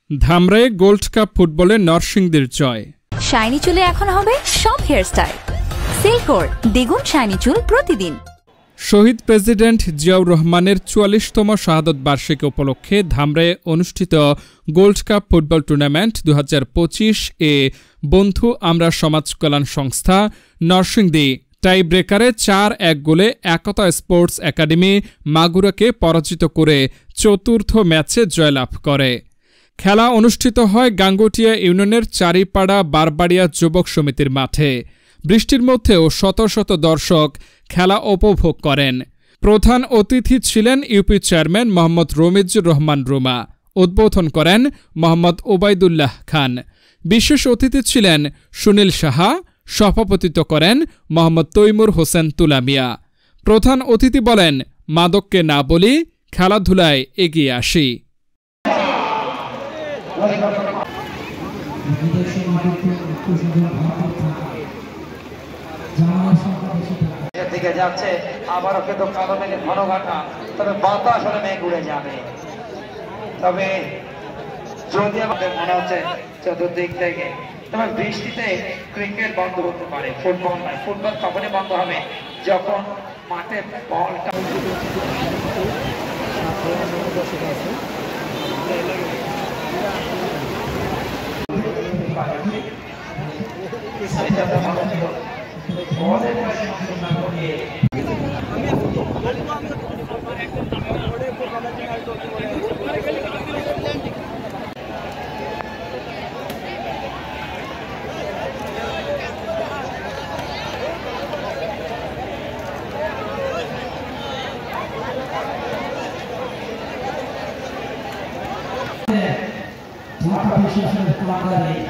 ধামরায়ে gold cup ফুটবলে নরসিংদীর জয়। Shiny চুলে এখন হবে সব হেয়ারস্টাইল। সিল্কোর দ্বিগুণ শাইনি চুল প্রতিদিন। শহীদ প্রেসিডেন্ট জিয়াউর রহমানের ৪৪তম শাহাদত বার্ষিকী উপলক্ষে ধামরায়ে অনুষ্ঠিত গোল্ড কাপ ফুটবল টুর্নামেন্ট ২০২৫ এ বন্ধু আমরা সমাজ কল্যাণ সংস্থা নরসিংদী টাই ব্রেকারে ৪-১ গোলে একতা স্পোর্টস একাডেমি মাগুরাকে পরাজিত করে চতুর্থ ম্যাচে জয়লাভ করে। খেলা অনুষ্ঠিত হয় গাঙ্গুটিয়া ইউনিয়নের চারিপাড়া বারবাড়িয়া যুবক সমিতির মাঠে। বৃষ্টির মধ্যেও শত শত দর্শক খেলা উপভোগ করেন। প্রধান অতিথি ছিলেন ইউপি চেয়ারম্যান মোহাম্মদ রমিজুর রহমান রুমা। উদ্বোধন করেন মোহাম্মদ ওবায়দুল্লাহ খান। বিশেষ অতিথি ছিলেন সুনীল সাহা। সভাপতিত্ব করেন মোহাম্মদ তৈমুর হোসেন তুলামিয়া। প্রধান অতিথি বলেন, মাদককে না বলি, খেলাধুলায় এগিয়ে আসি। দিকে যাচ্ছে আবারও কিন্তু কালো মেঘে ঘন ঘটা, তবে বাতাস হলে মেঘ উড়ে যাবে। তবে যদি আমাদের মনে হচ্ছে চতুর্দিক থেকে, তবে বৃষ্টিতে ক্রিকেট বন্ধ হতে পারে, ফুটবল নয়। ফুটবল তখনই বন্ধ হবে যখন মাঠে বলটা ঢাকা বিশ্ববিদ্যালয়ের